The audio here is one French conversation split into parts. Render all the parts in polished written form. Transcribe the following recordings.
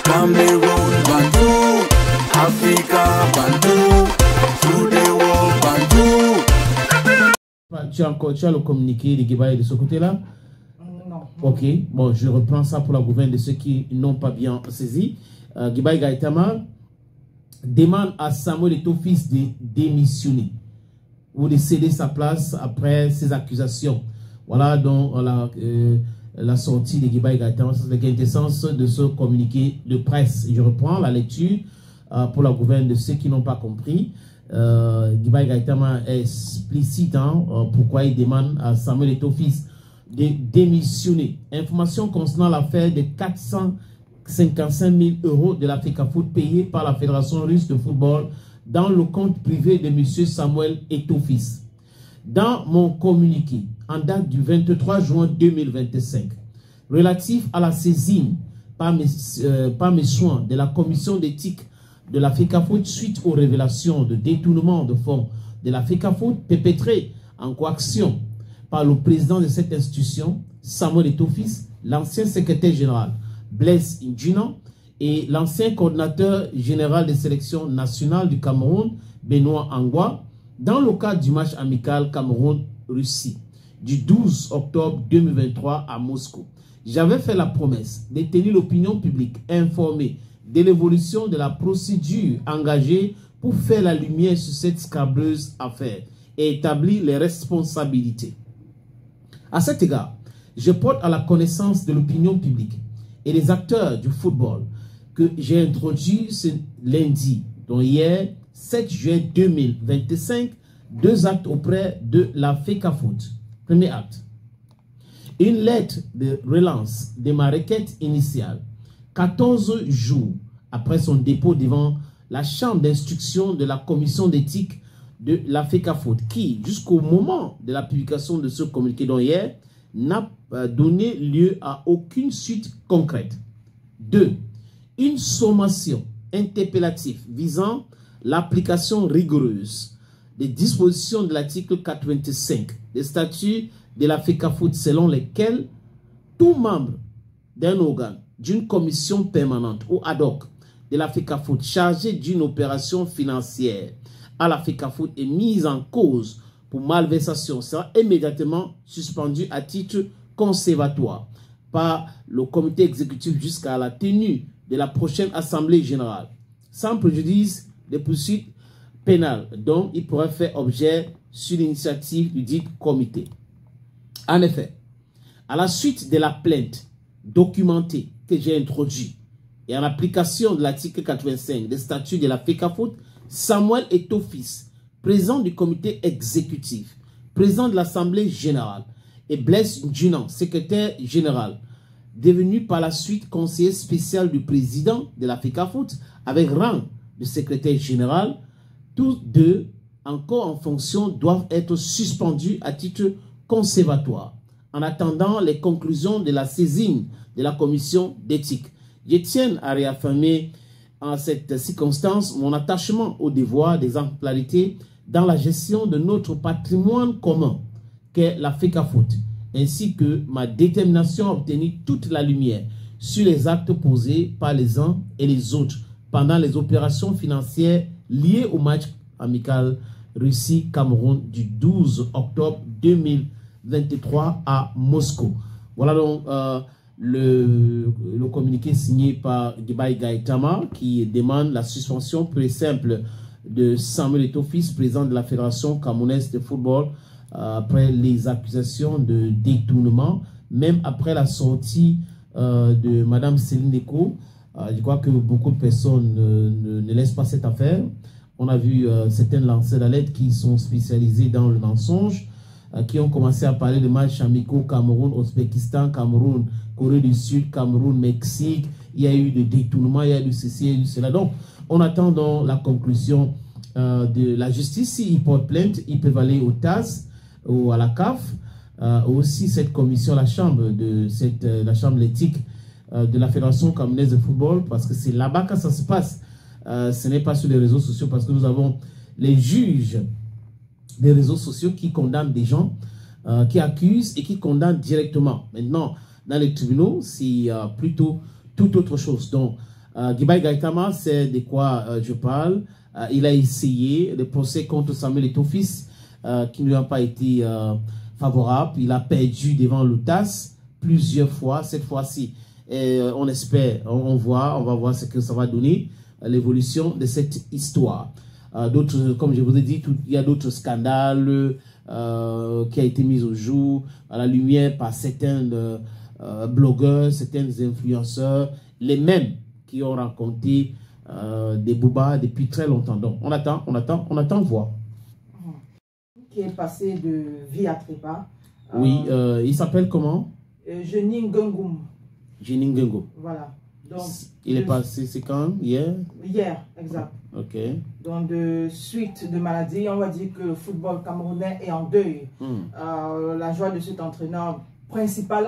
Cameroon, Bandou, Africa, Bandou, through the world, Bandou. Tu as le communiqué de Guibaï de ce côté-là? Non. Ok, bon, je reprends ça pour la gouverne de ceux qui n'ont pas bien saisi. Guibaï Gaïtama demande à Samuel Eto'o-Fils de démissionner ou de céder sa place après ces accusations. Voilà donc la sortie de Guibaï Gaïtama, c'est la quintessence de ce communiqué de presse. Je reprends la lecture pour la gouverne de ceux qui n'ont pas compris. Guibaï Gaïtama est explicite pourquoi il demande à Samuel Eto'o-Fils de démissionner. Information concernant l'affaire de 455 000 € de la FECAFOOT payés par la Fédération russe de football dans le compte privé de M. Samuel Eto'o-Fils. Dans mon communiqué en date du 23 juin 2025, relatif à la saisine par mes soins de la commission d'éthique de la FECAFOOT suite aux révélations de détournement de fonds de la FECAFOOT perpétrés en coaction par le président de cette institution, Samuel Eto'o-Fils, l'ancien secrétaire général Blaise Ndjina et l'ancien coordinateur général des sélections nationales du Cameroun, Benoît Angwa, dans le cadre du match amical Cameroun-Russie du 12 octobre 2023 à Moscou. J'avais fait la promesse de tenir l'opinion publique informée de l'évolution de la procédure engagée pour faire la lumière sur cette scabreuse affaire et établir les responsabilités. À cet égard, je porte à la connaissance de l'opinion publique et des acteurs du football que j'ai introduit ce lundi, dont hier, 7 juin 2025, 2 actes auprès de la FECAFOOT. Premier acte, une lettre de relance de ma requête initiale, 14 jours après son dépôt devant la chambre d'instruction de la commission d'éthique de la FECAFOOT, qui, jusqu'au moment de la publication de ce communiqué d'hier, n'a donné lieu à aucune suite concrète. 2. Une sommation interpellative visant l'application rigoureuse des dispositions de l'article 85 des statuts de la FECAFOOT selon lesquels tout membre d'un organe, d'une commission permanente ou ad hoc de la FECAFOOT chargé d'une opération financière à la FECAFOOT est mise en cause pour malversation sera immédiatement suspendu à titre conservatoire par le comité exécutif jusqu'à la tenue de la prochaine assemblée générale, sans préjudice des poursuites pénales dont il pourrait faire objet sur l'initiative du dit comité. En effet, à la suite de la plainte documentée que j'ai introduite et en application de l'article 85 des statuts de la FECAFOOT, Samuel Eto'o-Fils, président du comité exécutif, président de l'Assemblée générale, et Blaise Ndjina, secrétaire général, devenu par la suite conseiller spécial du président de la FECAFOOT, avec rang de secrétaire général, tous deux, encore en fonction, doivent être suspendus à titre conservatoire, en attendant les conclusions de la saisine de la commission d'éthique. Je tiens à réaffirmer en cette circonstance mon attachement au devoir d'exemplarité dans la gestion de notre patrimoine commun qu'est la FECAFOOT, ainsi que ma détermination à obtenir toute la lumière sur les actes posés par les uns et les autres pendant les opérations financières liées au match amical Russie-Cameroun du 12 octobre 2023 à Moscou. Voilà donc le communiqué signé par Guibaï Gaïtama qui demande la suspension pure et simple de Samuel Eto'o-Fils, président de la Fédération camerounaise de football, après les accusations de détournement, même après la sortie de Mme Céline Eko. Je crois que beaucoup de personnes ne laissent pas cette affaire. On a vu certains lanceurs d'alerte qui sont spécialisés dans le mensonge, qui ont commencé à parler de matchs amicaux Cameroun, Ouzbékistan, Cameroun, Corée du Sud, Cameroun, Mexique. Il y a eu des détournements, il y a eu ceci, il y a eu cela. Donc, on attend donc la conclusion de la justice. S'ils portent plainte, ils peuvent aller au TAS ou à la CAF. Aussi, cette commission, la chambre d'éthique de la Fédération camerounaise de football, parce que c'est là-bas que ça se passe. Ce n'est pas sur les réseaux sociaux, parce que nous avons les juges des réseaux sociaux qui condamnent des gens, qui accusent et qui condamnent directement. Maintenant, dans les tribunaux, c'est plutôt toute autre chose. Donc, Guibaï Gaïtama, c'est de quoi je parle. Il a essayé le procès contre Samuel Eto'o-Fils qui ne lui a pas été favorable. Il a perdu devant l'UTAS plusieurs fois. Cette fois-ci, on espère, on va voir ce que ça va donner, l'évolution de cette histoire. D'autres, comme je vous ai dit, il y a d'autres scandales qui a été mis au jour, à la lumière par certains blogueurs, certains influenceurs, les mêmes qui ont raconté des boubas depuis très longtemps. Donc, on attend voir. Qui est passé de vie à trépas. Oui, il s'appelle comment? Jeanine Gengoum. Jeanine Gengoum. Voilà. Donc, il est passé, c'est quand? Hier? Hier, exact. Ok. Donc, de suite de maladie, on va dire que le football camerounais est en deuil. La joie de cet entraîneur principal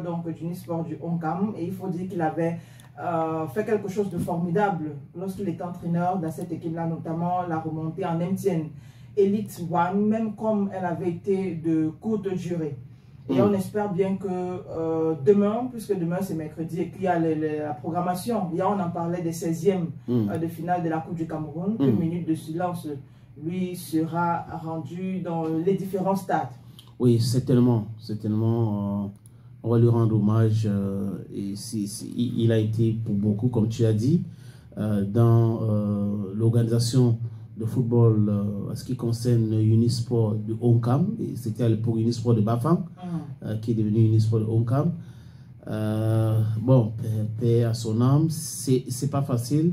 donc du sport du Oncam. Et il faut dire qu'il avait fait quelque chose de formidable lorsqu'il était entraîneur dans cette équipe-là, notamment la remontée en MTN Elite One, même comme elle avait été de courte durée. Et on espère bien que demain, puisque demain c'est mercredi et qu'il y a la programmation, hier on en parlait des 16e de finale de la Coupe du Cameroun, une minute de silence lui sera rendu dans les différents stades. Oui, certainement, on va lui rendre hommage. Et il a été pour beaucoup, comme tu as dit, dans l'organisation de football en ce qui concerne Unisport de Oncam. C'était à l'époque Unisport de Bafang, qui est devenu Unisport de Oncam. Bon, paix à son âme, c'est pas facile.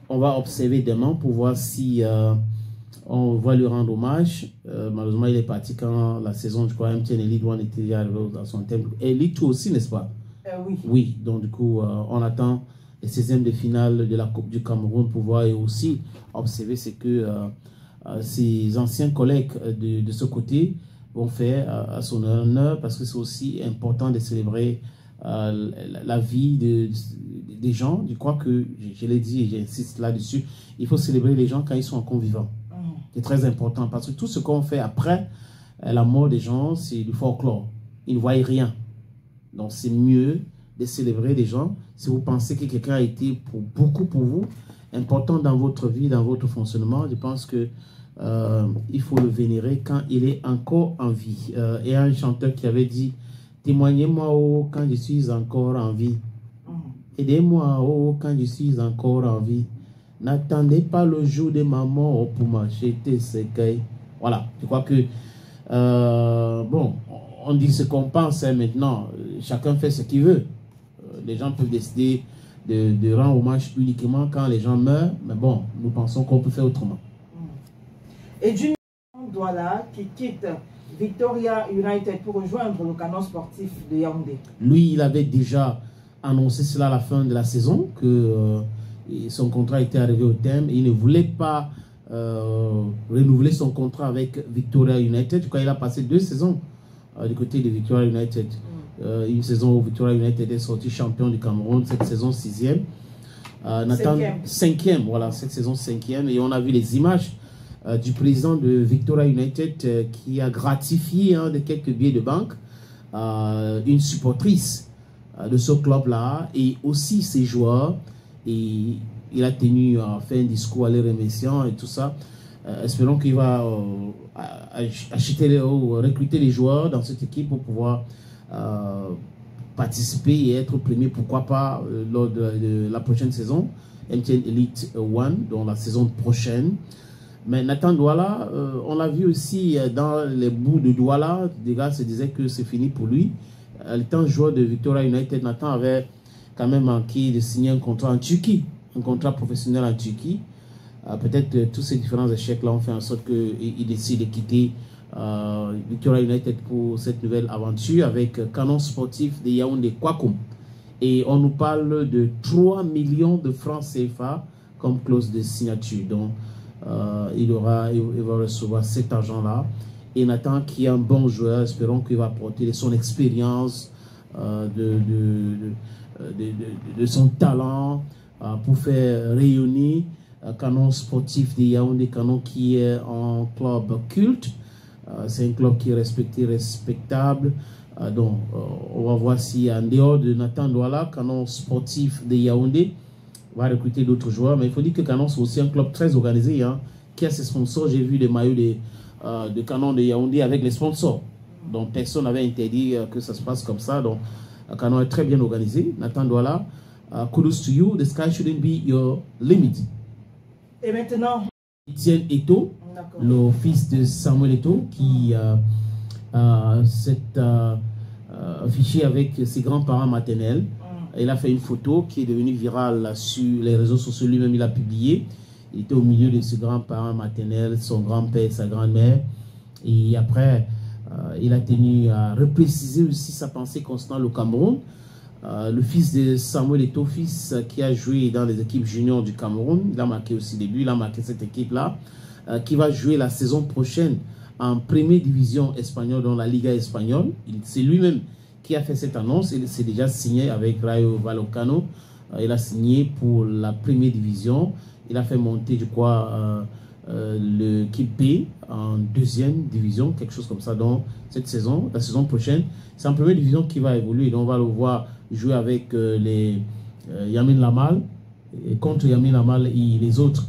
On va observer demain pour voir si on va lui rendre hommage. Malheureusement, il est parti quand la saison, je crois, MTN Elite One était déjà arrivé dans son thème. Elite aussi, n'est-ce pas? Oui. Oui, donc du coup, on attend les 16e de finale de la Coupe du Cameroun pour voir et aussi observer ce que ses anciens collègues de ce côté vont faire à son honneur, parce que c'est aussi important de célébrer la vie des gens. Je crois que, je l'ai dit et j'insiste là-dessus, il faut célébrer les gens quand ils sont encore vivants. C'est très important, parce que tout ce qu'on fait après la mort des gens, c'est du folklore. Ils ne voient rien. Donc c'est mieux de célébrer les gens. Si vous pensez que quelqu'un a été pour beaucoup pour vous, important dans votre vie, dans votre fonctionnement, je pense que il faut le vénérer quand il est encore en vie. Il y a un chanteur qui avait dit: témoignez-moi oh, quand je suis encore en vie. Aidez-moi oh, quand je suis encore en vie. N'attendez pas le jour de ma mort pour m'acheter ce cailles. Voilà, je crois que bon, on dit ce qu'on pense hein, maintenant. Chacun fait ce qu'il veut. Les gens peuvent décider de rendre hommage uniquement quand les gens meurent, mais bon, nous pensons qu'on peut faire autrement. Et d'une Douala qui quitte Victoria United pour rejoindre le canon sportif de Yaoundé. Lui, il avait déjà annoncé cela à la fin de la saison, que son contrat était arrivé au terme. Il ne voulait pas renouveler son contrat avec Victoria United. Je crois qu'il a passé 2 saisons du côté de Victoria United. Une saison où Victoria United est sorti champion du Cameroun, cette saison 6e. Nathan, 5e, voilà, cette saison 5e. Et on a vu les images du président de Victoria United qui a gratifié de quelques billets de banque une supportrice de ce club-là et aussi ses joueurs. Et il a tenu à faire un discours à les remerciant et tout ça. Espérons qu'il va acheter ou recruter les joueurs dans cette équipe pour pouvoir participer et être premier, pourquoi pas, lors de la prochaine saison, MTN Elite One, dans la saison prochaine. Mais Nathan Douala, on l'a vu aussi dans les bouts de Douala, des gars se disaient que c'est fini pour lui. Étant joueur de Victoria United, Nathan avait quand même manqué de signer un contrat en Turquie, un contrat professionnel en Turquie. Peut-être tous ces différents échecs-là ont fait en sorte qu'il décide de quitter Victoria United pour cette nouvelle aventure avec Canon Sportif de Yaoundé Kwakum. Et on nous parle de 3 millions de francs CFA comme clause de signature. Donc, il va recevoir cet argent-là. Et Nathan, qui est un bon joueur, espérons qu'il va apporter son expérience, de son talent pour faire rayonner Canon Sportif de Yaoundé, Canon qui est un club culte. C'est un club qui est respecté, respectable. Donc, on va voir si en dehors de Nathan Douala, Canon Sportif de Yaoundé va recruter d'autres joueurs. Mais il faut dire que Canon, c'est aussi un club très organisé, hein, qui a ses sponsors. J'ai vu les maillots de Canon de Yaoundé avec les sponsors. Donc, personne n'avait interdit que ça se passe comme ça. Donc, Canon est très bien organisé. Nathan Douala, kudos to you. The sky shouldn't be your limit. Et maintenant, Etienne Eto'o, le fils de Samuel Eto'o, qui s'est affiché avec ses grands-parents maternels. Il a fait une photo qui est devenue virale sur les réseaux sociaux. Lui-même, il a publié. Il était au milieu de ses grands-parents maternels, son grand-père, sa grand-mère. Et après, il a tenu à repréciser aussi sa pensée concernant le Cameroun. Le fils de Samuel Eto'o, fils qui a joué dans les équipes juniors du Cameroun. Il a marqué aussi début, il a marqué cette équipe-là, qui va jouer la saison prochaine en première division espagnole dans la Liga espagnole. C'est lui-même qui a fait cette annonce. Il s'est déjà signé avec Rayo Vallecano. Il a signé pour la première division. Il a fait monter, je crois, l'équipe B en deuxième division, quelque chose comme ça dans cette saison, la saison prochaine. C'est en première division qui va évoluer. Donc on va le voir jouer avec les Yamin Lamal, et contre Yamin Lamal et les autres.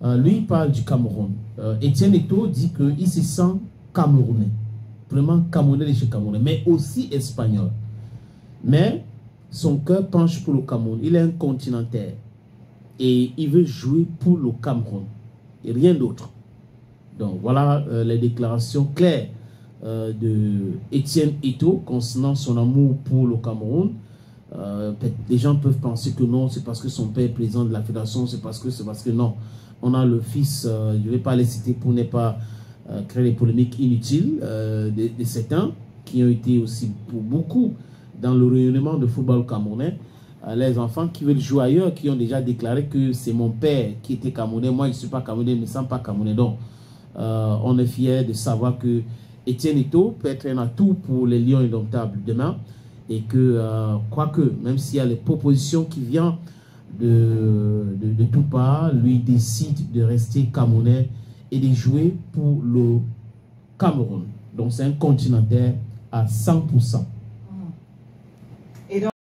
Lui, il parle du Cameroun. Etienne Eto'o dit qu'il se sent camerounais. Vraiment camerounais de chez Camerounais, mais aussi espagnol. Mais son cœur penche pour le Cameroun. Il est un continentaire. Et il veut jouer pour le Cameroun. Et rien d'autre. Donc voilà les déclarations claires de Etienne Eto'o concernant son amour pour le Cameroun. Les gens peuvent penser que non, c'est parce que son père est président de la fédération, c'est parce que non. On a le fils, je ne vais pas les citer pour ne pas créer des polémiques inutiles, de certains qui ont été aussi pour beaucoup dans le rayonnement de football camerounais. Les enfants qui veulent jouer ailleurs, qui ont déjà déclaré que c'est mon père qui était camerounais, moi je ne suis pas camerounais, je ne me sens pas camerounais. Donc, on est fiers de savoir que Etienne Eto'o peut être un atout pour les Lions indomptables demain. Et que, quoique, même s'il y a les propositions qui viennent de tout part, lui décide de rester camerounais et de jouer pour le Cameroun. Donc c'est un continentaire à 100%. Et donc,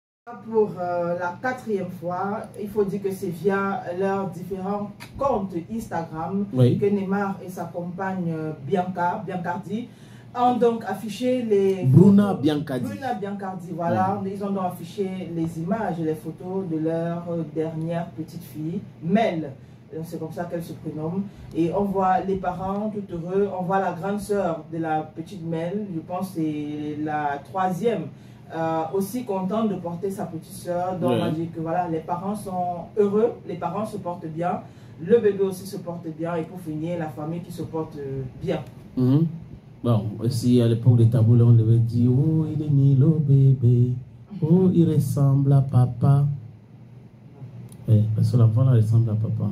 pour la 4e fois, il faut dire que c'est via leurs différents comptes Instagram que Neymar et sa compagne Biancardi ont donc affiché les... Bruna Biancardi, voilà. Ils ont donc affiché les images et les photos de leur dernière petite fille, Mel. C'est comme ça qu'elle se prénomme. Et on voit les parents tout heureux. On voit la grande sœur de la petite Mel, je pense que c'est la 3e, aussi contente de porter sa petite sœur. Donc on a dit que voilà, les parents sont heureux, les parents se portent bien, le bébé aussi se porte bien. Et pour finir, la famille qui se porte bien. Bon, aussi à l'époque des tabous, on devait dire, oh, il est né le bébé, oh, il ressemble à papa. Ouais, parce que l'enfant là ressemble à papa.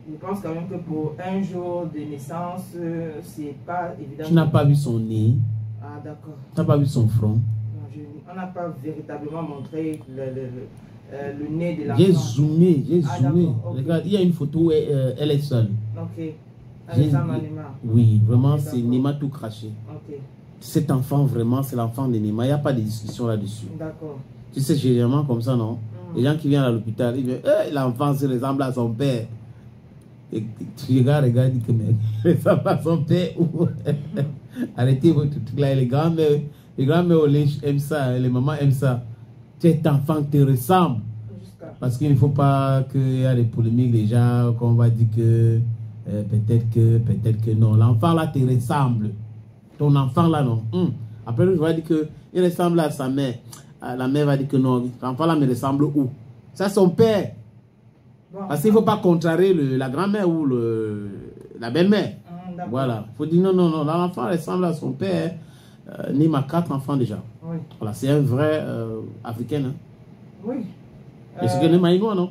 Je pense quand même que pour un jour de naissance, c'est pas évident. Tu n'as pas vu son nez. Ah, d'accord. Tu n'as pas vu son front. Non, on n'a pas véritablement montré le nez de l'enfant. J'ai zoomé, Okay. Regarde, il y a une photo où elle est seule. Ok. Avec sa Neymar. Oui, vraiment, c'est Neymar tout craché. Ok. Cet enfant, vraiment, c'est l'enfant de Neymar. Il n'y a pas de discussion là-dessus. D'accord. Tu sais, généralement comme ça, non? Les gens qui viennent à l'hôpital, ils disent, l'enfant se ressemble à son père. Et tu regardes, il dit que mais ressemble à son père. Arrêtez votre truc là. Les grands-mères au lait aiment ça, les mamans aiment ça. Cet enfant te ressemble. Parce qu'il ne faut pas qu'il y ait des polémiques déjà, qu'on va dire que peut-être que non. L'enfant là te ressemble. Ton enfant là, non. Après, je vais dire qu'il ressemble à sa mère. La mère va dire que non. L'enfant là me ressemble où? C'est son père. Bon, parce qu'il ne faut pas contrarier la grand-mère ou la belle-mère. Voilà. Il faut dire non. L'enfant ressemble à son père. Nîmes a 4 enfants déjà. Oui. Voilà, c'est un vrai africain. Hein. Oui. Et ce que Nîmes a non?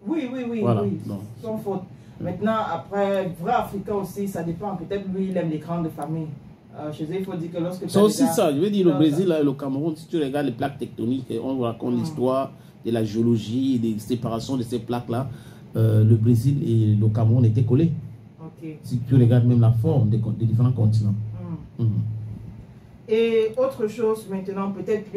Oui. Voilà. Oui. Sans faute. Maintenant, après, vrai africain aussi, ça dépend. Peut-être lui, il aime les grandes familles. Chez eux, il faut dire que lorsque... C'est aussi ça. Je veux dire, le Brésil et le Cameroun, si tu regardes les plaques tectoniques, on raconte l'histoire de la géologie, des séparations de ces plaques-là. Le Brésil et le Cameroun étaient collés. Okay. Si tu regardes même la forme des différents continents. Et autre chose maintenant, peut-être